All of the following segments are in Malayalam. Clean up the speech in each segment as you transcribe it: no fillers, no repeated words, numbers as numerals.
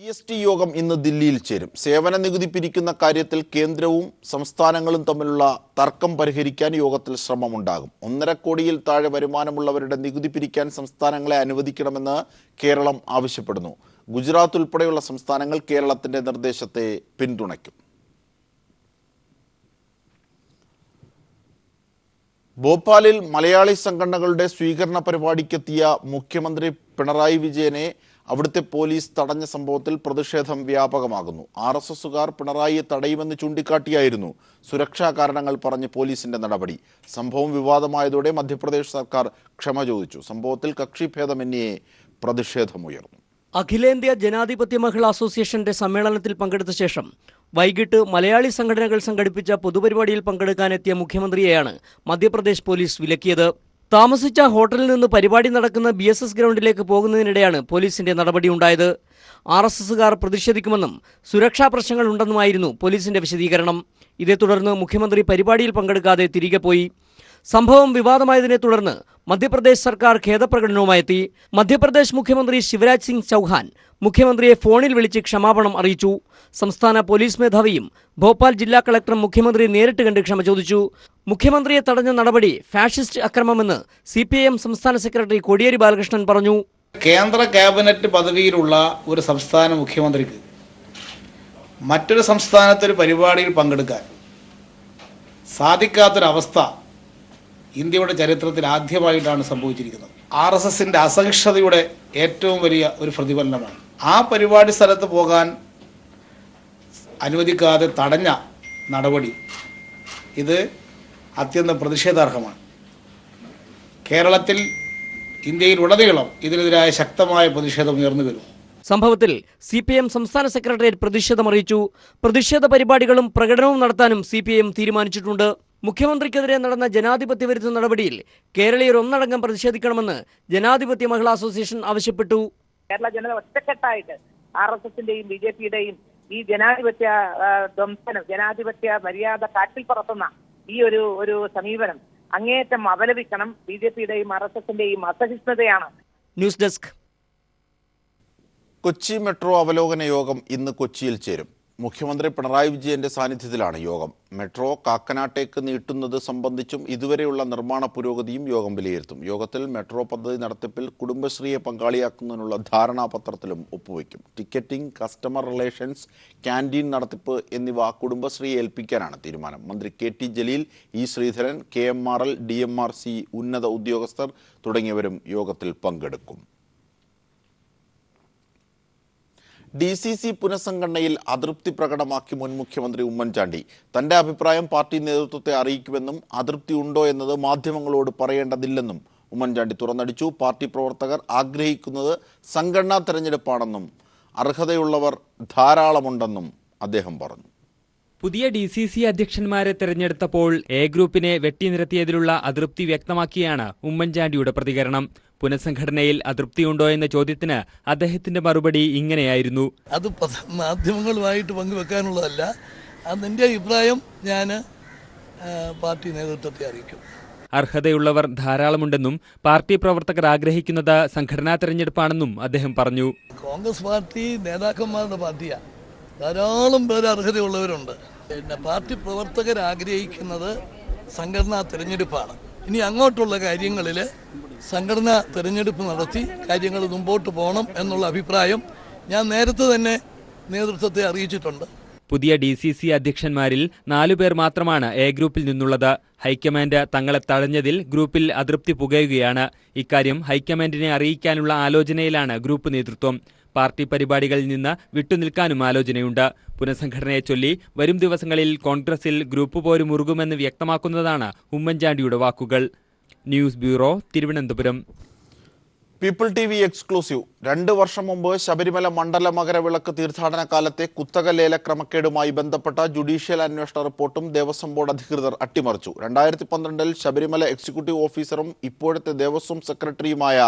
GST യോഗം ഇന്ന് ദില്ലിയിൽ ചേരും. സേവന നികുതി പിരിക്കുന്ന കാര്യത്തിൽ കേന്ദ്രവും സംസ്ഥാനങ്ങളും തമ്മിലുള്ള തർക്കം പരിഹരിക്കാൻ യോഗത്തിൽ ശ്രമമുണ്ടാകും. 1.5 കോടിയിൽ താഴെ വരുമാനമുള്ളവരുടെ നികുതി പിരിക്കാൻ സംസ്ഥാനങ്ങളെ അനുവദിക്കണമെന്ന് കേരളം ആവശ്യപ്പെടുന്നു. ഗുജറാത്ത് ഉൾപ്പെടെയുള്ള സംസ്ഥാനങ്ങൾ കേരളത്തിന്റെ നിർദ്ദേശത്തെ പിന്തുണയ്ക്കും. ഭോപ്പാലിൽ മലയാളി സംഘടനകളുടെ സ്വീകരണ പരിപാടിക്കെത്തിയ മുഖ്യമന്ത്രി പിണറായി വിജയനെ അവിടുത്തെ പോലീസ് തടഞ്ഞ സംഭവത്തിൽ പ്രതിഷേധം വ്യാപകമാകുന്നു. RSSുകാർ പിണറായിയെ തടയുമെന്ന് ചൂണ്ടിക്കാട്ടിയായിരുന്നു സുരക്ഷാ കാരണങ്ങൾ പറഞ്ഞ് പോലീസിന്റെ നടപടി. സംഭവം വിവാദമായതോടെ മധ്യപ്രദേശ് സർക്കാർ ക്ഷമ ചോദിച്ചു. സംഭവത്തിൽ കക്ഷിഭേദമന്യേ പ്രതിഷേധമുയർന്നു. അഖിലേന്ത്യാ ജനാധിപത്യ മഹിളാ അസോസിയേഷന്റെ സമ്മേളനത്തിൽ പങ്കെടുത്ത ശേഷം വൈകിട്ട് മലയാളി സംഘടനകൾ സംഘടിപ്പിച്ച പൊതുപരിപാടിയിൽ പങ്കെടുക്കാനെത്തിയ മുഖ്യമന്ത്രിയെയാണ് മധ്യപ്രദേശ് പോലീസ് വിലക്കിയത്. താമസിച്ച ഹോട്ടലിൽ നിന്ന് പരിപാടി നടക്കുന്ന BSS ഗ്രൗണ്ടിലേക്ക് പോകുന്നതിനിടെയാണ് പോലീസിന്റെ നടപടിയുണ്ടായത്. RSSുകാർ പ്രതിഷേധിക്കുമെന്നും സുരക്ഷാ പ്രശ്നങ്ങൾ ഉണ്ടെന്നുമായിരുന്നു പോലീസിന്റെ വിശദീകരണം. ഇതേ തുടർന്ന് മുഖ്യമന്ത്രി പരിപാടിയിൽ പങ്കെടുക്കാതെ തിരികെ പോയി. സംഭവം വിവാദമായതിനെ തുടർന്ന് മധ്യപ്രദേശ് സർക്കാർ ഖേദപ്രകടനവുമായെത്തി. മധ്യപ്രദേശ് മുഖ്യമന്ത്രി ശിവരാജ് സിംഗ് ചൗഹാൻ മുഖ്യമന്ത്രിയെ ഫോണിൽ വിളിച്ച് ക്ഷമാപണം അറിയിച്ചു. സംസ്ഥാന പോലീസ് മേധാവിയും ഭോപ്പാൽ ജില്ലാ കളക്ടറും മുഖ്യമന്ത്രിയെ നേരിട്ട് കണ്ട് ക്ഷമ ചോദിച്ചു. മുഖ്യമന്ത്രിയെ തടഞ്ഞ നടപടി ഫാഷിസ്റ്റ് അക്രമമെന്ന് CPIM സംസ്ഥാന സെക്രട്ടറി കോടിയേരി ബാലകൃഷ്ണൻ പറഞ്ഞു. കേന്ദ്ര ക്യാബിനറ്റ് പദവിയിലുള്ള ഒരു സംസ്ഥാന മുഖ്യമന്ത്രിക്ക് മറ്റൊരു സംസ്ഥാനത്തൊരു പരിപാടിയിൽ പങ്കെടുക്കാൻ സാധിക്കാത്തൊരവസ്ഥ ഇന്ത്യയുടെ ചരിത്രത്തിൽ ആദ്യമായിട്ടാണ് സംഭവിച്ചിരിക്കുന്നത്. RSSന്റെ അസഹിഷ്ണുതയുടെ ഏറ്റവും വലിയ ഒരു പ്രതിഫലനമാണ്. ആ പരിപാടി സ്ഥലത്ത് പോകാൻ അനുവദിക്കാതെ തടഞ്ഞ നടപടി ഇത് അത്യന്തം പ്രതിഷേധാർഹമാണ്. കേരളത്തിൽ ഇന്ത്യയിലുടനീളം ഇതിനെതിരായ ശക്തമായ പ്രതിഷേധം ഉയർന്നു വരും. സംഭവത്തിൽ CPIM സംസ്ഥാന സെക്രട്ടേറിയറ്റ് പ്രതിഷേധമറിയിച്ചു. പ്രതിഷേധ പരിപാടികളും പ്രകടനവും നടത്താനും CPIM തീരുമാനിച്ചിട്ടുണ്ട്. മുഖ്യമന്ത്രിക്കെതിരെ നടന്ന ജനാധിപത്യ വിരുദ്ധ നടപടിയിൽ കേരളീയർ ഒന്നടങ്കം പ്രതിഷേധിക്കണമെന്ന് ജനാധിപത്യ മഹിളാ അസോസിയേഷൻ ആവശ്യപ്പെട്ടു. കേരള ജനത ഒറ്റക്കെട്ടായിട്ട് RSSന്റെയും BJPയുടെയും ഈ ജനാധിപത്യ ധ്വംസനം, ജനാധിപത്യ മര്യാദ കാറ്റിൽ പറത്തുന്ന ഈ ഒരു സമീപനം അങ്ങേയറ്റം അപലപിക്കണം. BJPയുടെയും RSSന്റെയും അസഹിഷ്ണുതയാണ്. News desk. കൊച്ചി മെട്രോ അവലോകന യോഗം ഇന്ന് കൊച്ചിയിൽ ചേരും. മുഖ്യമന്ത്രി പിണറായി വിജയന്റെ സാന്നിധ്യത്തിലാണ് യോഗം. മെട്രോ കാക്കനാട്ടേക്ക് നീട്ടുന്നത് സംബന്ധിച്ചും ഇതുവരെയുള്ള നിർമ്മാണ പുരോഗതിയും യോഗം വിലയിരുത്തും. യോഗത്തിൽ മെട്രോ പദ്ധതി നടത്തിപ്പിൽ കുടുംബശ്രീയെ പങ്കാളിയാക്കുന്നതിനുള്ള ധാരണാപത്രത്തിലും ഒപ്പുവയ്ക്കും. ടിക്കറ്റിംഗ്, കസ്റ്റമർ റിലേഷൻസ്, ക്യാൻറ്റീൻ നടത്തിപ്പ് എന്നിവ കുടുംബശ്രീയെ ഏൽപ്പിക്കാനാണ് തീരുമാനം. മന്ത്രി KT Jaleel, E Sreedharan, KMRL, DMRC ഉന്നത ഉദ്യോഗസ്ഥർ തുടങ്ങിയവരും യോഗത്തിൽ പങ്കെടുക്കും. DCC പുനഃസംഘടനയിൽ അതൃപ്തി പ്രകടമാക്കി മുൻ മുഖ്യമന്ത്രി ഉമ്മൻചാണ്ടി. തന്റെ അഭിപ്രായം പാർട്ടി നേതൃത്വത്തെ അറിയിക്കുമെന്നും അതൃപ്തി ഉണ്ടോ എന്നത് മാധ്യമങ്ങളോട് പറയേണ്ടതില്ലെന്നും ഉമ്മൻചാണ്ടി തുറന്നടിച്ചു. പാർട്ടി പ്രവർത്തകർ ആഗ്രഹിക്കുന്നത് സംഘടനാ തെരഞ്ഞെടുപ്പാണെന്നും അർഹതയുള്ളവർ ധാരാളമുണ്ടെന്നും അദ്ദേഹം പറഞ്ഞു. പുതിയ DCC അധ്യക്ഷന്മാരെ തെരഞ്ഞെടുത്തപ്പോൾ A ഗ്രൂപ്പിനെ വെട്ടിനിരത്തിയതിലുള്ള അതൃപ്തി വ്യക്തമാക്കിയാണ് ഉമ്മൻചാണ്ടിയുടെ പ്രതികരണം. പുനഃസംഘടനയിൽ അതൃപ്തിയുണ്ടോ എന്ന ചോദ്യത്തിന് അദ്ദേഹത്തിന്റെ മറുപടി ഇങ്ങനെയായിരുന്നു. അത് മാധ്യമങ്ങളുമായിട്ട് പങ്കുവെക്കാനുള്ളതല്ല. അതിൻ്റെ അഭിപ്രായം ഞാൻ പാർട്ടി നേതൃത്വത്തെ അറിയിക്കും. അർഹതയുള്ളവർ ധാരാളമുണ്ടെന്നും പാർട്ടി പ്രവർത്തകർ ആഗ്രഹിക്കുന്നത് സംഘടനാ തെരഞ്ഞെടുപ്പാണെന്നും അദ്ദേഹം പറഞ്ഞു. കോൺഗ്രസ് പാർട്ടി നേതാക്കന്മാരുടെ പാർട്ടിയാണ്. ധാരാളം പേര് അർഹതയുള്ളവരുണ്ട്. പിന്നെ പാർട്ടി പ്രവർത്തകർ ആഗ്രഹിക്കുന്നത് സംഘടനാ തെരഞ്ഞെടുപ്പാണ്. ഇനി അങ്ങോട്ടുള്ള കാര്യങ്ങളിൽ സംഘടനാ തെരഞ്ഞെടുപ്പ് നടത്തി കാര്യങ്ങൾ മുമ്പോട്ട് പോകണം എന്നുള്ള അഭിപ്രായം ഞാൻ നേരത്തെ തന്നെ നേതൃത്വത്തെ അറിയിച്ചിട്ടുണ്ട്. പുതിയ DCC അധ്യക്ഷന്മാരിൽ 4 പേർ മാത്രമാണ് A ഗ്രൂപ്പിൽ നിന്നുള്ളത്. ഹൈക്കമാൻഡ് തങ്ങളെ തഴഞ്ഞതിൽ ഗ്രൂപ്പിൽ അതൃപ്തി പുകയുകയാണ്. ഇക്കാര്യം ഹൈക്കമാൻഡിനെ അറിയിക്കാനുള്ള ആലോചനയിലാണ് ഗ്രൂപ്പ് നേതൃത്വം. പാർട്ടി പരിപാടികളിൽ നിന്ന് വിട്ടുനിൽക്കാനും ആലോചനയുണ്ട്. പുനഃസംഘടനയെ ചൊല്ലി വരും ദിവസങ്ങളിൽ കോൺഗ്രസിൽ ഗ്രൂപ്പ് പോര് മുറുകുമെന്ന് വ്യക്തമാക്കുന്നതാണ് ഉമ്മൻചാണ്ടിയുടെ വാക്കുകൾ. News bureau, Thiruvananthapuram. People TV exclusive. 2 വർഷം മുമ്പ് ശബരിമല മണ്ഡല മകരവിളക്ക് തീർത്ഥാടന കാലത്തെ കുത്തക ലേലക്രമക്കേടുമായി ബന്ധപ്പെട്ട ജുഡീഷ്യൽ അന്വേഷണ റിപ്പോർട്ടും ദേവസ്വം ബോർഡ് അധികൃതർ അട്ടിമറിച്ചു. 2012 ശബരിമല എക്സിക്യൂട്ടീവ് ഓഫീസറും ഇപ്പോഴത്തെ ദേവസ്വം സെക്രട്ടറിയുമായ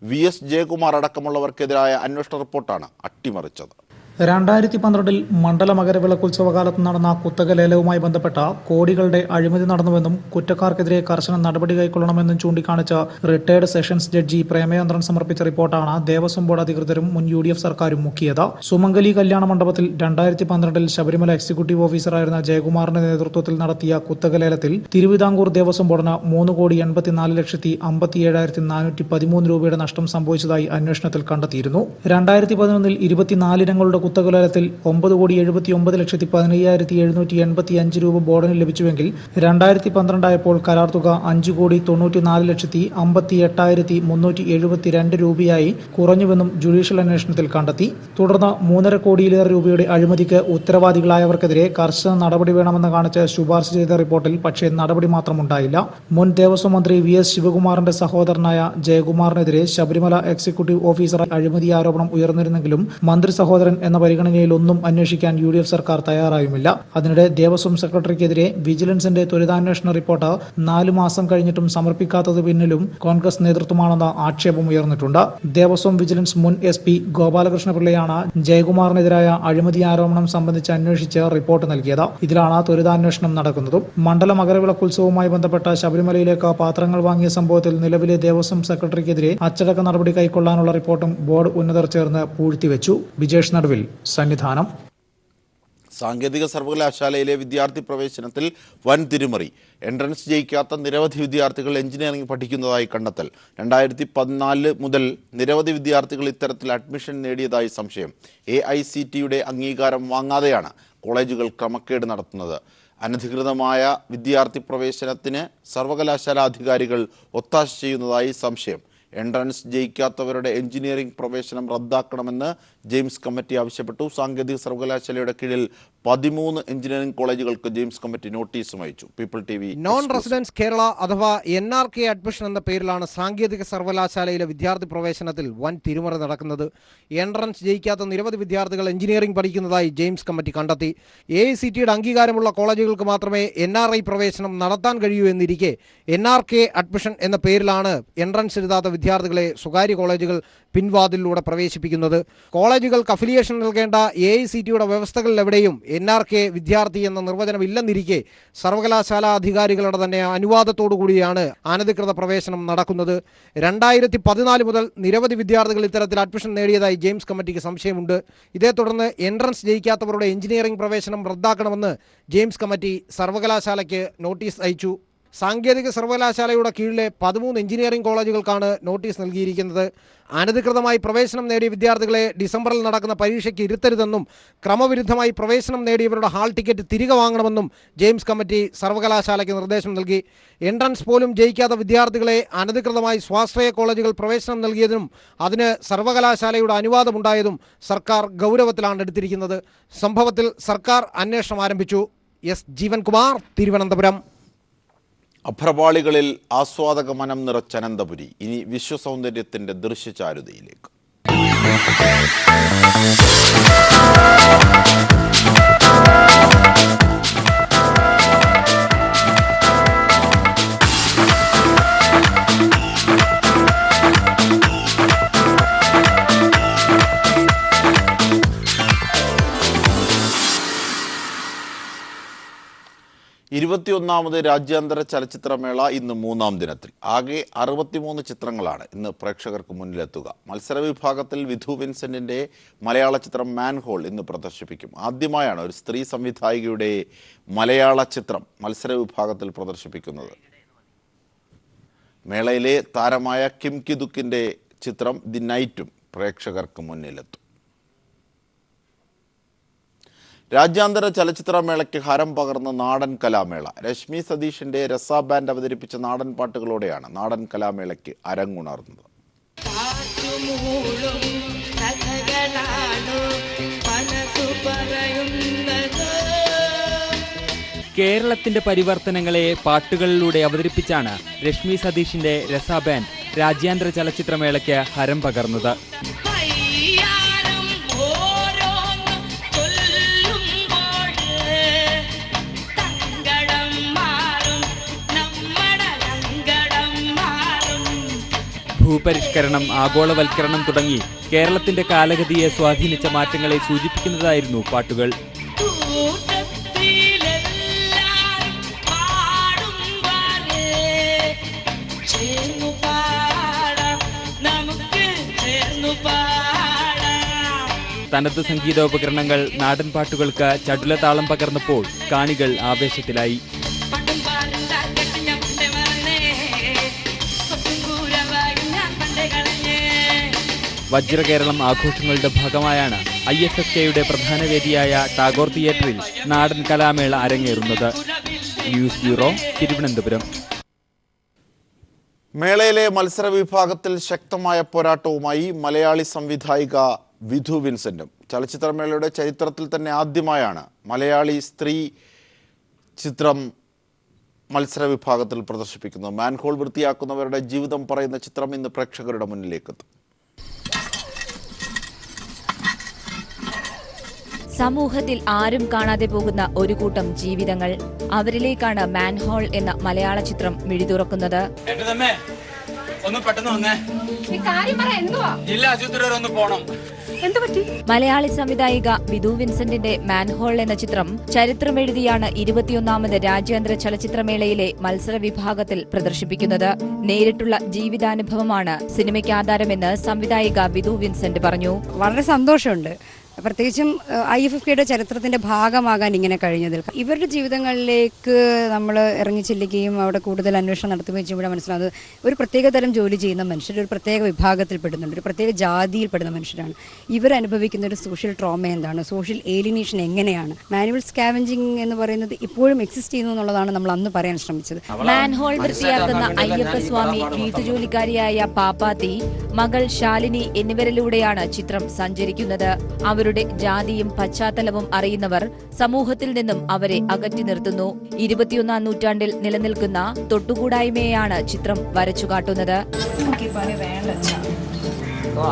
VS ജയകുമാർ അടക്കമുള്ളവർക്കെതിരായ അന്വേഷണ റിപ്പോർട്ടാണ് അട്ടിമറിച്ചത്. 2012 മണ്ഡല മകരവിളക്കുത്സവകാലത്ത് നടന്ന കുത്തക ലേലവുമായി ബന്ധപ്പെട്ട കോടികളുടെ അഴിമതി നടന്നുവെന്നും കുറ്റക്കാർക്കെതിരെ കർശന നടപടി കൈക്കൊള്ളണമെന്നും ചൂണ്ടിക്കാണിച്ച് റിട്ടയർഡ് സെഷൻസ് ജഡ്ജി പ്രേമചന്ദ്രൻ സമർപ്പിച്ച റിപ്പോർട്ടാണ് ദേവസ്വം ബോർഡ് അധികൃതരും മുൻ UDF സർക്കാരും മുക്കിയത്. സുമംഗലി കല്യാണ മണ്ഡപത്തിൽ 2012 ശബരിമല എക്സിക്യൂട്ടീവ് ഓഫീസറായിരുന്ന ജയകുമാറിന്റെ നേതൃത്വത്തിൽ നടത്തിയ കുത്തക ലേലത്തിൽ തിരുവിതാംകൂർ ദേവസ്വം ബോർഡിന് 3,84,57,413 രൂപയുടെ നഷ്ടം സംഭവിച്ചതായി അന്വേഷണത്തിൽ കണ്ടെത്തിയിരുന്നു. 2011 24 ഇനങ്ങളുടെ കുത്തകലേലത്തിൽ 9,79,15,785 രൂപ ബോർഡിന് ലഭിച്ചുവെങ്കിൽ 2012 ആയപ്പോൾ കരാർ തുക 5,94,58,372 രൂപയായി കുറഞ്ഞുവെന്നും ജുഡീഷ്യൽ അന്വേഷണത്തിൽ കണ്ടെത്തി. തുടർന്ന് 3.5 കോടിയിലേറെ രൂപയുടെ അഴിമതിക്ക് ഉത്തരവാദികളായവർക്കെതിരെ കർശന നടപടി വേണമെന്ന് കാണിച്ച് ശുപാർശ ചെയ്ത റിപ്പോർട്ടിൽ പക്ഷേ നടപടി മാത്രമുണ്ടായില്ല. മുൻ ദേവസ്വം മന്ത്രി VS ശിവകുമാറിന്റെ സഹോദരനായ ജയകുമാറിനെതിരെ ശബരിമല എക്സിക്യൂട്ടീവ് ഓഫീസർ അഴിമതി ആരോപണം ഉയർന്നിരുന്നെങ്കിലും മന്ത്രി സഹോദരൻ എന്ന പരിഗണനയിൽ ഒന്നും അന്വേഷിക്കാൻ UDF സർക്കാർ തയ്യാറായുമില്ല. അതിനിടെ ദേവസ്വം സെക്രട്ടറിക്കെതിരെ വിജിലൻസിന്റെ ത്വരിതാന്വേഷണ റിപ്പോർട്ട് 4 മാസം കഴിഞ്ഞിട്ടും സമർപ്പിക്കാത്തത് പിന്നിലും കോൺഗ്രസ് നേതൃത്വമാണെന്ന ആക്ഷേപം ഉയർന്നിട്ടുണ്ട്. ദേവസ്വം വിജിലൻസ് മുൻ SP ഗോപാലകൃഷ്ണപിള്ളയാണ് ജയകുമാറിനെതിരായ അഴിമതി ആരോപണം സംബന്ധിച്ച് അന്വേഷിച്ച് റിപ്പോർട്ട് നൽകിയത്. ഇതിലാണ് ത്വരിതാന്വേഷണം നടക്കുന്നതും. മണ്ഡല മകരവിളക്കുത്സവവുമായി ബന്ധപ്പെട്ട ശബരിമലയിലേക്ക് പാത്രങ്ങൾ വാങ്ങിയ സംഭവത്തിൽ നിലവിലെ ദേവസ്വം സെക്രട്ടറിക്കെതിരെ അച്ചടക്ക നടപടി കൈക്കൊള്ളാനുള്ള റിപ്പോർട്ടും ബോർഡ് ഉന്നതർ ചേർന്ന് പൂഴ്ത്തിവെച്ചു. വിജേഷ് നടുവിൽ, സന്നിധാനം. സാങ്കേതിക സർവകലാശാലയിലെ വിദ്യാർത്ഥി പ്രവേശനത്തിൽ വൻ തിരിമറി. എൻട്രൻസ് ജയിക്കാത്ത നിരവധി വിദ്യാർത്ഥികൾ എഞ്ചിനീയറിംഗ് പഠിക്കുന്നതായി കണ്ടെത്തൽ. 2014 മുതൽ നിരവധി വിദ്യാർത്ഥികൾ ഇത്തരത്തിൽ അഡ്മിഷൻ നേടിയതായി സംശയം. AICTE അംഗീകാരം വാങ്ങാതെയാണ് കോളേജുകൾ ക്രമക്കേട് നടത്തുന്നത്. അനധികൃതമായ വിദ്യാർത്ഥി പ്രവേശനത്തിന് സർവകലാശാല അധികാരികൾ ഒത്താശ ചെയ്യുന്നതായി സംശയം. എൻട്രൻസ് ജയിക്കാത്തവരുടെ എഞ്ചിനീയറിംഗ് പ്രവേശനം റദ്ദാക്കണമെന്ന് ജെയിംസ് കമ്മിറ്റി ആവശ്യപ്പെട്ടു. സാങ്കേതിക സർവകലാശാലയുടെ കീഴിൽ 13 എഞ്ചിനീയറിംഗ് കോളേജുകൾക്ക് ജെയിംസ് കമ്മിറ്റി നോട്ടീസും അയച്ചു. People TV. Non residence Kerala അഥവാ NRK അഡ്മിഷൻ എന്ന പേരിലാണ് സാങ്കേതിക സർവകലാശാലയിലെ വിദ്യാർത്ഥി പ്രവേശനത്തിൽ വൻ തിരിമറി നടക്കുന്നത്. എൻട്രൻസ് ജയിക്കാത്ത നിരവധി വിദ്യാർത്ഥികൾ എഞ്ചിനീയറിംഗ് പഠിക്കുന്നതായി ജെയിംസ് കമ്മിറ്റി കണ്ടെത്തി. AICTE അംഗീകാരമുള്ള കോളേജുകൾക്ക് മാത്രമേ NRI പ്രവേശനം നടത്താൻ കഴിയൂ എന്നിരിക്കെ NRK അഡ്മിഷൻ എന്ന പേരിലാണ് എൻട്രൻസ് എഴുതാത്ത വിദ്യാർത്ഥികളെ സ്വകാര്യ കോളേജുകൾ പിൻവാതിലൂടെ പ്രവേശിപ്പിക്കുന്നത്. കോളേജുകൾക്ക് അഫിലിയേഷൻ നൽകേണ്ട AICTE വ്യവസ്ഥകളിലെവിടെയും NRK വിദ്യാർത്ഥി എന്ന നിർവചനം ഇല്ലെന്നിരിക്കെ സർവകലാശാല അധികാരികളുടെ തന്നെ അനുവാദത്തോടുകൂടിയാണ് അനധികൃത പ്രവേശനം നടക്കുന്നത്. 2014 മുതൽ നിരവധി വിദ്യാർത്ഥികൾ ഇത്തരത്തിൽ അഡ്മിഷൻ നേടിയതായി ജെയിംസ് കമ്മിറ്റിക്ക് സംശയമുണ്ട്. ഇതേ തുടർന്ന് എൻട്രൻസ് ജയിക്കാത്തവരുടെ എഞ്ചിനീയറിംഗ് പ്രവേശനം റദ്ദാക്കണമെന്ന് ജെയിംസ് കമ്മിറ്റി സർവകലാശാലയ്ക്ക് നോട്ടീസ് അയച്ചു. സാങ്കേതിക സർവകലാശാലയുടെ കീഴിലെ 13 എഞ്ചിനീയറിംഗ് കോളേജുകൾക്കാണ് നോട്ടീസ് നൽകിയിരിക്കുന്നത്. അനധികൃതമായി പ്രവേശനം നേടിയ വിദ്യാർത്ഥികളെ ഡിസംബറിൽ നടക്കുന്ന പരീക്ഷയ്ക്ക് ഇരുത്തരുതെന്നും ക്രമവിരുദ്ധമായി പ്രവേശനം നേടിയവരുടെ ഹാൾ ടിക്കറ്റ് തിരികെ വാങ്ങണമെന്നും ജെയിംസ് കമ്മിറ്റി സർവകലാശാലയ്ക്ക് നിർദ്ദേശം നൽകി. എൻട്രൻസ് പോലും ജയിക്കാത്ത വിദ്യാർത്ഥികളെ അനധികൃതമായി സ്വാശ്രയ കോളേജുകൾ പ്രവേശനം നൽകിയതിനും അതിന് സർവകലാശാലയുടെ അനുവാദമുണ്ടായതും സർക്കാർ ഗൗരവത്തിലാണ് എടുത്തിരിക്കുന്നത്. സംഭവത്തിൽ സർക്കാർ അന്വേഷണം ആരംഭിച്ചു. S. ജീവൻകുമാർ, തിരുവനന്തപുരം. അഭ്രപാളികളിൽ ആസ്വാദക മനം നിറച്ച അനന്തപുരി ഇനി വിശ്വസൗന്ദര്യത്തിന്റെ ദൃശ്യചാരുതയിലേക്ക്. ഇരുപത്തിയൊന്നാമത് രാജ്യാന്തര ചലച്ചിത്രമേള ഇന്ന് 3ാം ദിനത്തിൽ. ആകെ 63 ചിത്രങ്ങളാണ് ഇന്ന് പ്രേക്ഷകർക്ക് മുന്നിലെത്തുക. മത്സര വിഭാഗത്തിൽ വിധു വിൻസെന്റിന്റെ മലയാള ചിത്രം മാൻഹോൾ ഇന്ന് പ്രദർശിപ്പിക്കും. ആദ്യമായാണ് ഒരു സ്ത്രീ സംവിധായികയുടെ മലയാള ചിത്രം മത്സര വിഭാഗത്തിൽ പ്രദർശിപ്പിക്കുന്നത്. മേളയിലെ താരമായ കിം കിദുക്കിന്റെ ചിത്രം ദി നൈറ്റും പ്രേക്ഷകർക്ക് മുന്നിലെത്തും. രാജ്യാന്തര ചലച്ചിത്രമേളയ്ക്ക് ഹരം പകർന്ന നാടൻ കലാമേള. രശ്മി സതീഷിന്റെ രസ ബാൻഡ് അവതരിപ്പിച്ച നാടൻ പാട്ടുകളോടെയാണ് നാടൻ കലാമേളയ്ക്ക് അരങ്ങുണർന്നത്. കേരളത്തിന്റെ പരിവർത്തനങ്ങളെ പാട്ടുകളിലൂടെ അവതരിപ്പിച്ചാണ് രശ്മി സതീഷിന്റെ രസ ബാൻഡ് രാജ്യാന്തര ചലച്ചിത്രമേളയ്ക്ക് ഹരം പകർന്നത്. പരിഷ്കരണം, ആഗോളവൽക്കരണം തുടങ്ങി കേരളത്തിന്റെ കാലഗതിയെ സ്വാധീനിച്ച മാറ്റങ്ങളെ സൂചിപ്പിക്കുന്നതായിരുന്നു പാട്ടുകൾ. തനത് സംഗീതോപകരണങ്ങൾ നാടൻ പാട്ടുകൾക്ക് ചടുല താളം പകർന്നപ്പോൾ കാണികൾ ആവേശത്തിലായി. വജ്രകേരളം ആഘോഷങ്ങളുടെ ഭാഗമായാണ് IFFKയുടെ പ്രധാന വേദിയായ ടാഗോർ തിയേറ്ററിൽ നാടൻ കലാമേള അരങ്ങേറുന്നത്. News bureau, Thiruvananthapuram. മേളയിലെ മത്സര വിഭാഗത്തിൽ ശക്തമായ പോരാട്ടവുമായി മലയാളി സംവിധായിക വിധു വിൻസെന്റും. ചലച്ചിത്രമേളയുടെ ചരിത്രത്തിൽ തന്നെ ആദ്യമായാണ് മലയാളി സ്ത്രീ ചിത്രം മത്സര വിഭാഗത്തിൽ പ്രദർശിപ്പിക്കുന്നത്. മാൻഹോൾ വൃത്തിയാക്കുന്നവരുടെ ജീവിതം പറയുന്ന ചിത്രം ഇന്ന് പ്രേക്ഷകരുടെ മുന്നിലേക്കെത്തും. സമൂഹത്തിൽ ആരും കാണാതെ പോകുന്ന ഒരു കൂട്ടം ജീവിതങ്ങൾ, അവരിലേക്കാണ് മാൻഹോൾ എന്ന മലയാള ചിത്രം മിഴിതുറക്കുന്നത്. മലയാളി സംവിധായിക വിധു വിൻസെന്റിന്റെ മാൻഹോൾ എന്ന ചിത്രം ചരിത്രമെഴുതിയാണ് 21ാമത് രാജ്യാന്തര ചലച്ചിത്രമേളയിലെ മത്സര വിഭാഗത്തിൽ പ്രദർശിപ്പിക്കുന്നത്. നേരിട്ടുള്ള ജീവിതാനുഭവമാണ് സിനിമയ്ക്ക് ആധാരമെന്ന് സംവിധായിക വിധു വിൻസെന്റ് പറഞ്ഞു. വളരെ സന്തോഷമുണ്ട്, പ്രത്യേകിച്ചും IFFKയുടെ ചരിത്രത്തിന്റെ ഭാഗമാകാൻ ഇങ്ങനെ കഴിഞ്ഞതിൽ. ഇവരുടെ ജീവിതങ്ങളിലേക്ക് നമ്മൾ ഇറങ്ങി ചെല്ലുകയും അവിടെ കൂടുതൽ അന്വേഷണം നടത്തുകയും ചെയ്യുമ്പോൾ മനസ്സിലാകുന്നത് ഒരു പ്രത്യേക തരം ജോലി ചെയ്യുന്ന മനുഷ്യർ ഒരു പ്രത്യേക വിഭാഗത്തിൽ പെടുന്നുണ്ട്, ഒരു പ്രത്യേക ജാതിയിൽപ്പെടുന്ന മനുഷ്യരാണ്. ഇവർ അനുഭവിക്കുന്ന ഒരു സോഷ്യൽ ട്രോമ എന്താണ്, സോഷ്യൽ ഏലിനേഷൻ എങ്ങനെയാണ്. മാനുവൽ സ്കാവഞ്ചിങ് എന്ന് പറയുന്നത് ഇപ്പോഴും എക്സിസ്റ്റ് ചെയ്യുന്നു എന്നുള്ളതാണ് നമ്മൾ അന്ന് പറയാൻ ശ്രമിച്ചത്. മാൻഹോൾ വൃത്തിയാക്കുന്ന അയ്യപ്പസ്വാമി, വീട്ടുജോലിക്കാരിയായ പാപ്പാത്തി, മകൾ ശാലിനി എന്നിവരിലൂടെയാണ് ചിത്രം സഞ്ചരിക്കുന്നത്. അവരുടെ ജാതിയും പശ്ചാത്തലവും അറിയുന്നവർ സമൂഹത്തിൽ നിന്നും അവരെ അകറ്റി നിർത്തുന്നു. 21ാം നൂറ്റാണ്ടിൽ നിലനിൽക്കുന്ന തൊട്ടുകൂടായ്മയെയാണ് ചിത്രം വരച്ചുകാട്ടുന്നത്.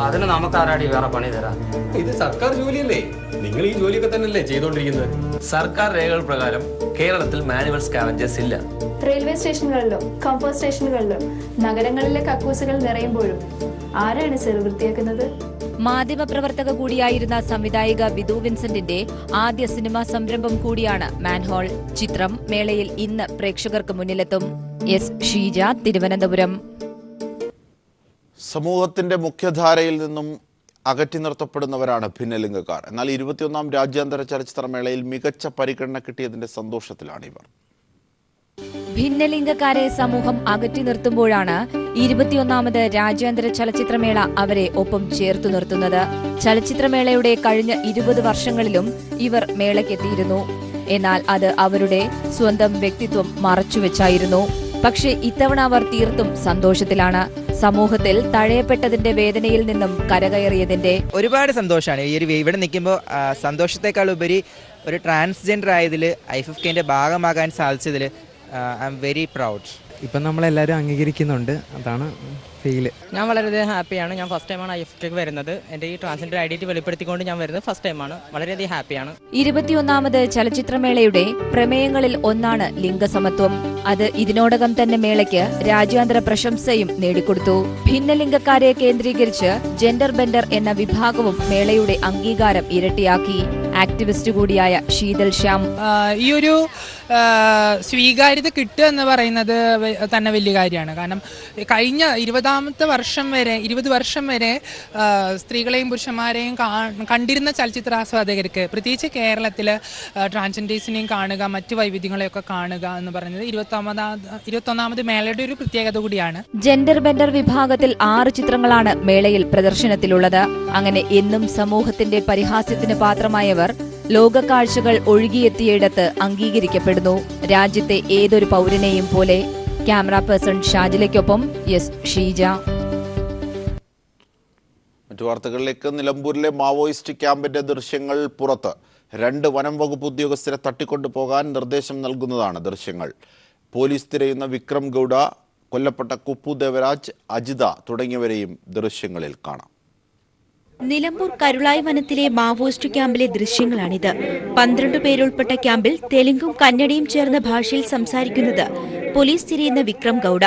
അതിന് നമുക്കാരാടി വേറെ പണി തരാം? ഇത് സർക്കാർ ജോലിയല്ലേ, നിങ്ങൾ ഈ ജോലിയൊക്കെ തന്നെയല്ലേ ചെയ്തോണ്ടിരിക്കുന്നത്? സർക്കാർ രേഖകൾ പ്രകാരം കേരളത്തിൽ മാനുവൽ സ്കാവഞ്ചേഴ്സ് ഇല്ല. റെയിൽവേ സ്റ്റേഷനുകളിലും കംഫർട്ട് സ്റ്റേഷനുകളിലും നഗരങ്ങളിലെ കക്കൂസുകൾ നിറയുമ്പോഴും ആരാണ് സർ വൃത്തിയാക്കുന്നത്? മാധ്യമപ്രവർത്തക കൂടിയായിരുന്ന സംവിധായിക വിധു വിൻസെന്റിന്റെ ആദ്യ സിനിമാ സംരംഭം കൂടിയാണ് മാൻഹോൾ. ചിത്രം മേളയിൽ ഇന്ന് പ്രേക്ഷകർക്ക് മുന്നിലെത്തും. എസ് ഷീജ, തിരുവനന്തപുരം. സമൂഹത്തിന്റെ മുഖ്യധാരയിൽ നിന്നും അകറ്റി നിർത്തപ്പെടുന്നവരാണ് ഭിന്നലിംഗക്കാർ. എന്നാൽ 21ാം രാജ്യാന്തര ചലച്ചിത്രമേളയിൽ മികച്ച പരിഗണന കിട്ടിയതിന്റെ സന്തോഷത്തിലാണ് ഇവർ. ഭിന്നലിംഗക്കാരെ സമൂഹം അകറ്റി നിർത്തുമ്പോഴാണ് 21ാമത് രാജ്യാന്തര ചലച്ചിത്രമേള അവരെ ഒപ്പം ചേർത്തു നിർത്തുന്നത്. ചലച്ചിത്രമേളയുടെ കഴിഞ്ഞ 20 വർഷങ്ങളിലും ഇവർ മേളയ്ക്കെത്തിയിരുന്നു. എന്നാൽ അത് അവരുടെ സ്വന്തം വ്യക്തിത്വം മറച്ചുവെച്ചായിരുന്നു. പക്ഷേ ഇത്തവണ അവർ തീർത്തും സന്തോഷത്തിലാണ്. സമൂഹത്തിൽ തഴയപ്പെട്ടതിന്റെ വേദനയിൽ നിന്നും കരകയറിയതിന്റെ ഒരുപാട് സന്തോഷമാണ്. ഈ ഒരു ഇവിടെ നിൽക്കുമ്പോൾ സന്തോഷത്തെക്കാൾ ഉപരി ഒരു ട്രാൻസ്ജെൻഡർ ആയതിൽ IFFKന്റെ ഭാഗമാകാൻ സാധിച്ചതിൽ ഐ എം വെരി പ്രൗഡ്. ഇപ്പം നമ്മളെല്ലാവരും അംഗീകരിക്കുന്നുണ്ട്, അതാണ് ഫീല്. ഞാൻ വളരെയധികം ഹാപ്പിയാണ്. ഞാൻ ഫസ്റ്റ് ടൈമാണ് IFFKക്ക് വരുന്നത്. എൻ്റെ ഈ ട്രാൻസ്ജെൻഡർ ഐഡന്റിറ്റി വെളിപ്പെടുത്തിക്കൊണ്ട് ഞാൻ വരുന്നത് ഫസ്റ്റ് ടൈമാണ്. വളരെയധികം ഹാപ്പിയാണ്. 21ാമത് ചലച്ചിത്രമേളയുടെ പ്രമേയങ്ങളിൽ ഒന്നാണ് ലിംഗസമത്വം. അത് ഇതിനോടകം തന്നെ മേളയ്ക്ക് രാജ്യാന്തര പ്രശംസയും നേടിക്കൊടുത്തു. ഭിന്നലിംഗക്കാരെ കേന്ദ്രീകരിച്ച് ജെൻഡർ ബെൻഡർ എന്ന വിഭാഗവും മേളയുടെ അംഗീകാരം ഇരട്ടിയാക്കി. ആക്ടിവിസ്റ്റ് കൂടിയായ ശീതൽ ശ്യാം, ഈ ഒരു സ്വീകാര്യത കിട്ടുക എന്ന് പറയുന്നത് തന്നെ വലിയ കാര്യമാണ്. കാരണം കഴിഞ്ഞ 20 വർഷം വരെ സ്ത്രീകളെയും പുരുഷന്മാരെയും കണ്ടിരുന്ന ചലച്ചിത്രാസ്വാദകർക്ക്, പ്രത്യേകിച്ച് കേരളത്തിൽ ട്രാൻസ്ജെൻഡേഴ്സിനെയും കാണുക, മറ്റു വൈവിധ്യങ്ങളെയൊക്കെ കാണുക എന്ന് പറയുന്നത് 21ാമത് മേളയുടെ ഒരു പ്രത്യേകത കൂടിയാണ്. ജെൻഡർ ബെൻഡർ വിഭാഗത്തിൽ 6 ചിത്രങ്ങളാണ് മേളയിൽ പ്രദർശനത്തിലുള്ളത്. അങ്ങനെ എന്നും സമൂഹത്തിന്റെ പരിഹാസ്യത്തിന് പാത്രമായവർ ലോകക്കാഴ്ചകൾ ഒഴുകിയെത്തിയിടത്ത് അംഗീകരിക്കപ്പെടുന്നു. രാജ്യത്തെ ഏതൊരു പൗരനെയും പോലെ. ക്യാമറ പേഴ്സൺ ഷാജിലയ്ക്കൊപ്പം എസ് ഷീജ. മറ്റു വാർത്തകളിലേക്ക്. നിലമ്പൂരിലെ മാവോയിസ്റ്റ് ക്യാമ്പിന്റെ ദൃശ്യങ്ങൾ പുറത്ത്. 2 വനം വകുപ്പ് ഉദ്യോഗസ്ഥരെ തട്ടിക്കൊണ്ടുപോകാൻ നിർദ്ദേശം നൽകുന്നതാണ് ദൃശ്യങ്ങൾ. പോലീസ് തിരയുന്ന വിക്രം ഗൌഡ, കൊല്ലപ്പെട്ട കുപ്പു ദേവരാജ്, അജിത തുടങ്ങിയവരെയും ദൃശ്യങ്ങളിൽ കാണാം. നിലമ്പൂർ കരുളായി വനത്തിലെ മാവോയിസ്റ്റ് ക്യാമ്പിലെ ദൃശ്യങ്ങളാണിത്. 12 പേരുൾപ്പെട്ട ക്യാമ്പിൽ തെലുങ്കും കന്നഡയും ചേർന്ന ഭാഷയിൽ സംസാരിക്കുന്നത് പോലീസ് തിരയുന്ന വിക്രം ഗൌഡ.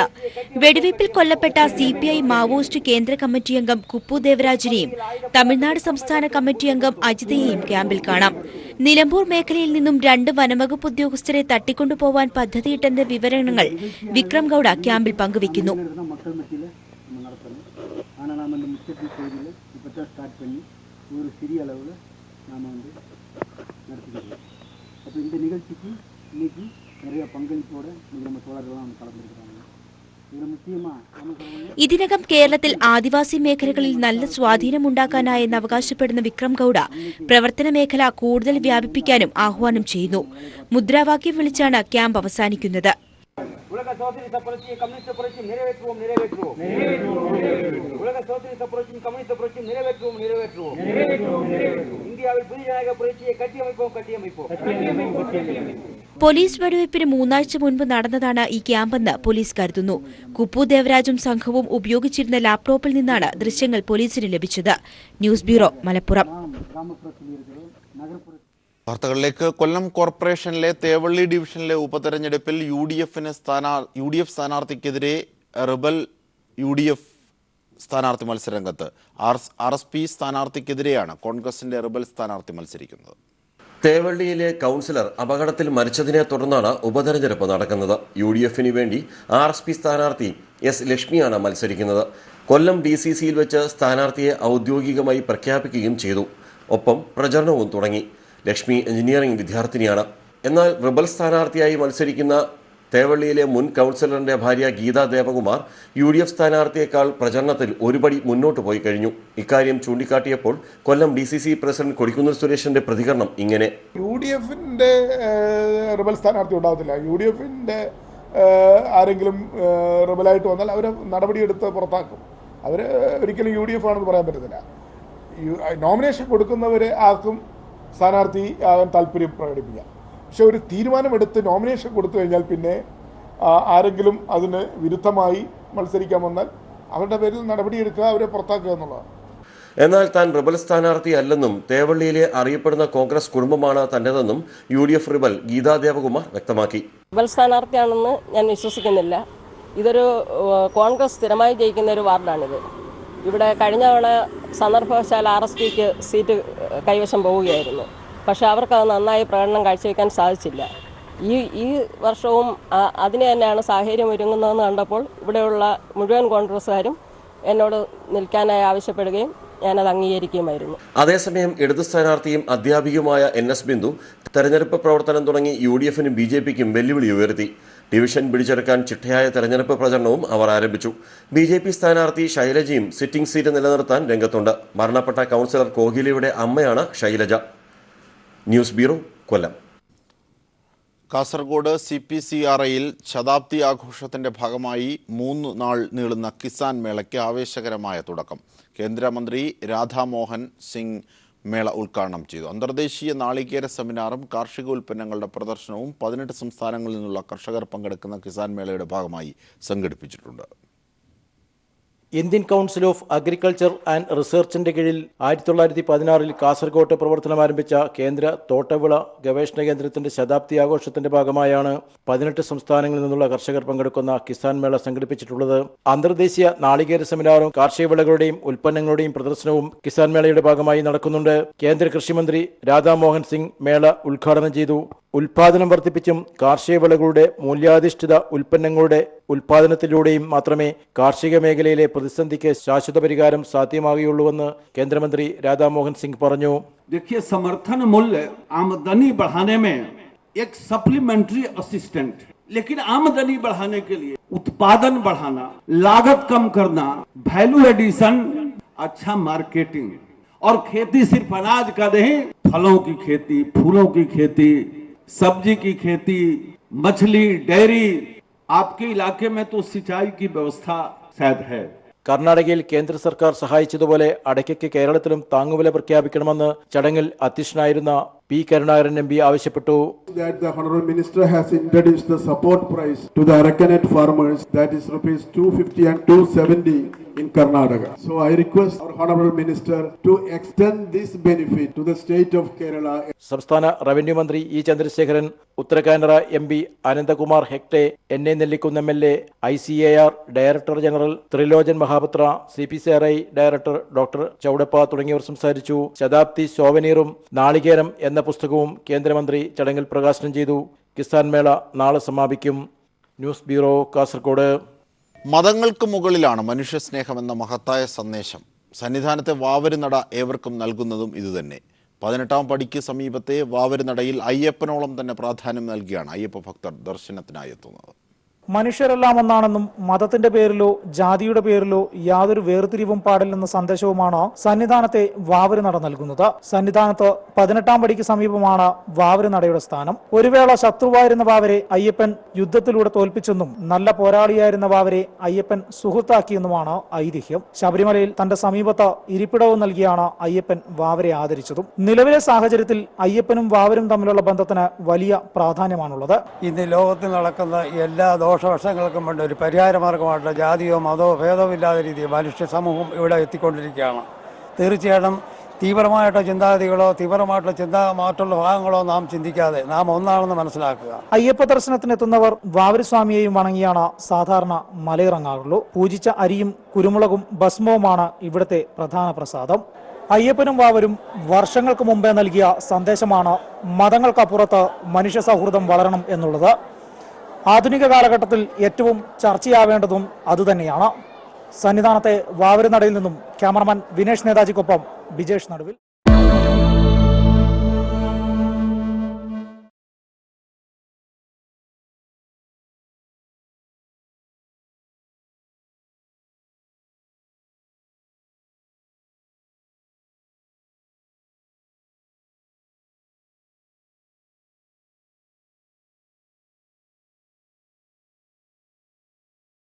വെടിവയ്പിൽ കൊല്ലപ്പെട്ട CPI മാവോയിസ്റ്റ് കേന്ദ്ര കമ്മിറ്റി അംഗം കുപ്പു ദേവരാജിനെയും തമിഴ്നാട് സംസ്ഥാന കമ്മിറ്റി അംഗം അജിതയെയും ക്യാമ്പിൽ കാണാം. നിലമ്പൂർ മേഖലയിൽ നിന്നും 2 വനംവകുപ്പ് ഉദ്യോഗസ്ഥരെ തട്ടിക്കൊണ്ടുപോവാൻ പദ്ധതിയിട്ടെന്ന വിവരങ്ങൾ വിക്രം ഗൌഡ ക്യാമ്പിൽ പങ്കുവയ്ക്കുന്നു. ഇതിനകം കേരളത്തിൽ ആദിവാസി മേഖലകളിൽ നല്ല സ്വാധീനമുണ്ടാക്കാനായെന്ന് അവകാശപ്പെടുന്ന വിക്രം ഗൌഡ പ്രവർത്തന മേഖല കൂടുതൽ വ്യാപിപ്പിക്കാനും ആഹ്വാനം ചെയ്യുന്നു. മുദ്രാവാക്യം വിളിച്ചാണ് ക്യാമ്പ് അവസാനിക്കുന്നത്. പോലീസ് വെടിവയ്പ്പിന് 3 ആഴ്ച മുൻപ് നടന്നതാണ് ഈ ക്യാമ്പെന്ന് പോലീസ് കരുതുന്നു. കുപ്പു ദേവരാജും സംഘവും ഉപയോഗിച്ചിരുന്ന ലാപ്ടോപ്പിൽ നിന്നാണ് ദൃശ്യങ്ങൾ പോലീസിന് ലഭിച്ചത്. News bureau, Malappuram. വാർത്തകളിലേക്ക്. കൊല്ലം കോർപ്പറേഷനിലെ തേവള്ളി ഡിവിഷനിലെ ഉപതെരഞ്ഞെടുപ്പിൽ UDF സ്ഥാനാർത്ഥിക്കെതിരെ റിബൽ UDF സ്ഥാനാർത്ഥി മത്സരരംഗത്ത്. RSP സ്ഥാനാർത്ഥിക്കെതിരെയാണ് കോൺഗ്രസിന്റെ റിബൽ സ്ഥാനാർത്ഥി മത്സരിക്കുന്നത്. തേവള്ളിയിലെ കൗൺസിലർ അപകടത്തിൽ മരിച്ചതിനെ തുടർന്നാണ് ഉപതെരഞ്ഞെടുപ്പ് നടക്കുന്നത്. UDFന് വേണ്ടി RSP സ്ഥാനാർത്ഥി S. ലക്ഷ്മിയാണ് മത്സരിക്കുന്നത്. കൊല്ലം DCCയിൽ വെച്ച് സ്ഥാനാർത്ഥിയെ ഔദ്യോഗികമായി പ്രഖ്യാപിക്കുകയും ചെയ്തു. ഒപ്പം പ്രചരണവും തുടങ്ങി. ലക്ഷ്മി എഞ്ചിനീയറിംഗ് വിദ്യാർത്ഥിനിയാണ്. എന്നാൽ റിബൽ സ്ഥാനാർത്ഥിയായി മത്സരിക്കുന്ന തേവള്ളിയിലെ മുൻ കൗൺസിലറിന്റെ ഭാര്യ ഗീതാ ദേവകുമാർ UDF സ്ഥാനാർത്ഥിയേക്കാൾ പ്രചരണത്തിൽ ഒരുപടി മുന്നോട്ട് പോയി കഴിഞ്ഞു. ഇക്കാര്യം ചൂണ്ടിക്കാട്ടിയപ്പോൾ കൊല്ലം DCC പ്രസിഡന്റ് കൊടിക്കുന്നിൽ സുരേഷിന്റെ പ്രതികരണം ഇങ്ങനെ: UDFന്റെ റിബൽ സ്ഥാനാർത്ഥി ഉണ്ടാകത്തില്ല. UDFന്റെ ആരെങ്കിലും റിബലായിട്ട് വന്നാൽ അവരെ നടപടിയെടുത്ത് പുറത്താക്കും. അവർ ഒരിക്കലും UDF ആണെന്ന് പറയാൻ പറ്റത്തില്ല. നോമിനേഷൻ കൊടുക്കുന്നവരെ ആർക്കും സ്ഥാനാർത്ഥി ആകാൻ താല്പര്യം പ്രകടിപ്പിക്കാം. പക്ഷെ ഒരു തീരുമാനമെടുത്ത് നോമിനേഷൻ കൊടുത്തു കഴിഞ്ഞാൽ പിന്നെ ആരെങ്കിലും അതിന് വിരുദ്ധമായി മത്സരിക്കാൻ വന്നാൽ അവരുടെ പേരിൽ നടപടിയെടുക്കുക, അവരെ പുറത്താക്കുക എന്നുള്ളതാണ്. എന്നാൽ താൻ റിബൽ സ്ഥാനാർത്ഥി അല്ലെന്നും തേവള്ളിയിലെ അറിയപ്പെടുന്ന കോൺഗ്രസ് കുടുംബമാണ് തന്റേതെന്നും UDF റിബൽ ഗീതാ ദേവകുമാർ വ്യക്തമാക്കി. റിബൽ സ്ഥാനാർത്ഥിയാണെന്ന് ഞാൻ വിശ്വസിക്കുന്നില്ല. ഇതൊരു കോൺഗ്രസ് സ്ഥിരമായി ജയിക്കുന്ന ഒരു വാർഡാണിത്. ഇവിടെ കഴിഞ്ഞ തവണ സന്ദർഭവശാൽ RSPക്ക് സീറ്റ് കൈവശം പോവുകയായിരുന്നു. പക്ഷെ അവർക്കത് നന്നായി പ്രകടനം കാഴ്ചവെക്കാൻ സാധിച്ചില്ല. ഈ വർഷവും അതിന് തന്നെയാണ് സാഹചര്യം ഒരുങ്ങുന്നതെന്ന് കണ്ടപ്പോൾ ഇവിടെയുള്ള മുഴുവൻ കോൺഗ്രസ്സുകാരും എന്നോട് നിൽക്കാനായി ആവശ്യപ്പെടുകയും ഞാനത് അംഗീകരിക്കുമായിരുന്നു. അതേസമയം ഇടതു സ്ഥാനാർത്ഥിയും അധ്യാപികയുമായ NS ബിന്ദു തെരഞ്ഞെടുപ്പ് പ്രവർത്തനം തുടങ്ങി UDFനും BJPക്കും വെല്ലുവിളി ഉയർത്തി. ഡിവിഷൻ പിടിച്ചെടുക്കാൻ ചിട്ടയായ തെരഞ്ഞെടുപ്പ് പ്രചരണവും അവർ ആരംഭിച്ചു. BJP സ്ഥാനാർത്ഥി ശൈലജയും സിറ്റിംഗ് സീറ്റ് നിലനിർത്താൻ രംഗത്തുണ്ട്. മരണപ്പെട്ട കൗൺസിലർ കോകിലയുടെ അമ്മയാണ് ശൈലജ. ന്യൂസ് ബ്യൂറോ, കൊല്ലം. കാസർഗോഡ് CPCRIയിൽ ശതാബ്ദി ആഘോഷത്തിന്റെ ഭാഗമായി 3 നാൾ നീളുന്ന കിസാൻ മേളയ്ക്ക് ആവേശകരമായ തുടക്കം. കേന്ദ്രമന്ത്രി രാധാമോഹൻ സിംഗ് മേള ഉദ്ഘാടനം ചെയ്തു. അന്തർദേശീയ നാളികേര സെമിനാറും കാർഷിക ഉൽപ്പന്നങ്ങളുടെ പ്രദർശനവും 18 സംസ്ഥാനങ്ങളിൽ നിന്നുള്ള കർഷകർ പങ്കെടുക്കുന്ന കിസാൻ മേളയുടെ ഭാഗമായി സംഘടിപ്പിച്ചിട്ടുണ്ട്. Indian council of agriculture and റിസർച്ചിന്റെ കീഴിൽ 1916 കാസർഗോട്ട് പ്രവർത്തനം ആരംഭിച്ച കേന്ദ്ര തോട്ടവിള ഗവേഷണ കേന്ദ്രത്തിന്റെ ശതാബ്ദി ആഘോഷത്തിന്റെ ഭാഗമായാണ് 18 സംസ്ഥാനങ്ങളിൽ നിന്നുള്ള കർഷകർ പങ്കെടുക്കുന്ന കിസാൻ മേള സംഘടിപ്പിച്ചിട്ടുള്ളത്. അന്തർദേശീയ നാളികേര സെമിനാറും കാർഷിക വിളകളുടെയും ഉൽപ്പന്നങ്ങളുടെയും പ്രദർശനവും കിസാൻ മേളയുടെ ഭാഗമായി നടക്കുന്നുണ്ട്. കേന്ദ്ര കൃഷിമന്ത്രി രാധാമോഹൻ സിംഗ് മേള ഉദ്ഘാടനം ചെയ്തു. ഉൽപാദനം വർദ്ധിപ്പിച്ചും കാർഷിക വിളകളുടെ മൂല്യാധിഷ്ഠിത ഉൽപ്പന്നങ്ങളുടെ ഉൽപാദനത്തിലൂടെയും മാത്രമേ കാർഷിക മേഖലയിലെ പ്രതിസന്ധിക്ക് ശാശ്വത പരിഹാരം സാധ്യമാകുകയുള്ളൂവെന്ന് കേന്ദ്രമന്ത്രി രാധാമോഹൻ സിംഗ് പറഞ്ഞു. देखिए, समर्थन मूल्य आमदनी बढ़ाने में एक सप्लीमेंट्री असिस्टेंट, लेकिन आमदनी बढ़ाने के लिए उत्पादन बढ़ाना, लागत कम करना, वैल्यू एडिशन, अच्छा मार्केटिंग और खेती सिर्फ अनाज का नहीं, फलों की खेती, फूलों की खेती, सब्जी की खेती, मछली, डेयरी, आपके इलाके में तो सिंचाई की व्यवस्था शायद है. കർണാടകയിൽ കേന്ദ്ര സർക്കാർ സഹായിച്ചതുപോലെ അടയ്ക്കയ്ക്ക് കേരളത്തിലും താങ്ങുവില പ്രഖ്യാപിക്കണമെന്ന് ചടങ്ങിൽ അധ്യക്ഷനായിരുന്ന P. കരുണാകരൻ MP ആവശ്യപ്പെട്ടു. That the Honorable Minister has introduced the support price to the Arakanat farmers, that is rupees 250 and 270 in Karnataka. So I request our Honorable Minister to extend this benefit to the state of Kerala. സംസ്ഥാന റവന്യൂ മന്ത്രി E Chandrasekharan, Uttara Kanara MP Ananthkumar Hegde, NA Nellikkunnu MLA, ICAR director general Trilochan Mohapatra, CPCRI director doctor Chowdappa തുടങ്ങിയവർ സംസാരിച്ചു. ശതാബ്ദി സോവനീറും നാളികേരം എന്ന പുസ്തകവും കേന്ദ്രമന്ത്രി ചടങ്ങിൽ പ്രകാശനം ചെയ്തു. കിസാൻ മേള നാളെ സമാപിക്കും. News bureau, Kasaragod. മതങ്ങൾക്ക് മുകളിലാണ് മനുഷ്യസ്നേഹമെന്ന മഹത്തായ സന്ദേശം സന്നിധാനത്തെ വാവരുനട ഏവർക്കും നൽകുന്നതും ഇതുതന്നെ. 18ാം പടിക്ക് സമീപത്തെ വാവരുനടയിൽ അയ്യപ്പനോളം തന്നെ പ്രാധാന്യം നൽകിയാണ് അയ്യപ്പ ഭക്തർ ദർശനത്തിനായി എത്തുന്നത്. മനുഷ്യരെല്ലാം ഒന്നാണെന്നും മതത്തിന്റെ പേരിലോ ജാതിയുടെ പേരിലോ യാതൊരു വേർതിരിവും പാടില്ലെന്ന സന്ദേശവുമാണ് സന്നിധാനത്തെ വാവരുനട നൽകുന്നത്. സന്നിധാനത്ത് 18ാം പടിക്ക് സമീപമാണ് വാവരുനടയുടെ സ്ഥാനം. ഒരു വേള ശത്രുവായിരുന്ന വാവരെ അയ്യപ്പൻ യുദ്ധത്തിലൂടെ തോൽപ്പിച്ചെന്നും നല്ല പോരാളിയായിരുന്ന വാവരെ അയ്യപ്പൻ സുഹൃത്താക്കിയെന്നുമാണ് ഐതിഹ്യം. ശബരിമലയിൽ തന്റെ സമീപത്ത് ഇരിപ്പിടവും നൽകിയാണ് അയ്യപ്പൻ വാവരെ ആദരിച്ചതും. നിലവിലെ സാഹചര്യത്തിൽ അയ്യപ്പനും വാവരും തമ്മിലുള്ള ബന്ധത്തിന് വലിയ പ്രാധാന്യമാണുള്ളത്. ഇന്ന് ലോകത്തിൽ നടക്കുന്ന എല്ലാ ദോഷവശങ്ങൾക്കും വേണ്ട ഒരു പരിഹാരമാർഗമായിട്ടുള്ള ജാതിയോ മതമോ ഭേദമില്ലാത്ത രീതിയിൽ മനുഷ്യ സമൂഹം ഇവിടെ എത്തിക്കൊണ്ടിരിക്കുകയാണ്. തീർച്ചയായിട്ടും തീവ്രമായിട്ടുള്ള ചിന്താഗതികളോ തീവ്രമായിട്ടുള്ള മാറ്റുള്ള ഭാഗങ്ങളോ നാം ചിന്തിക്കാതെ നാം ഒന്നാണെന്ന് മനസ്സിലാക്കുക. അയ്യപ്പ ദർശനത്തിനെത്തുന്നവർ വാവരുസ്വാമിയെയും വണങ്ങിയാണ് സാധാരണ മലയിറങ്ങാറുള്ളൂ. പൂജിച്ച അരിയും കുരുമുളകും ഭസ്മവുമാണ് ഇവിടുത്തെ പ്രധാന പ്രസാദം. അയ്യപ്പനും വാവരും വർഷങ്ങൾക്ക് മുമ്പേ നൽകിയ സന്ദേശമാണ് മതങ്ങൾക്കപ്പുറത്ത് മനുഷ്യ സൗഹൃദം വളരണം എന്നുള്ളത്. ആധുനിക കാലഘട്ടത്തിൽ ഏറ്റവും ചർച്ചയാവേണ്ടതും അതുതന്നെയാണ്. സന്നിധാനത്തെ വാവരുനടയിൽ നിന്നും ക്യാമറമാൻ വിനേഷ് നേതാജിക്കൊപ്പം ബിജേഷ് നടുവിൽ.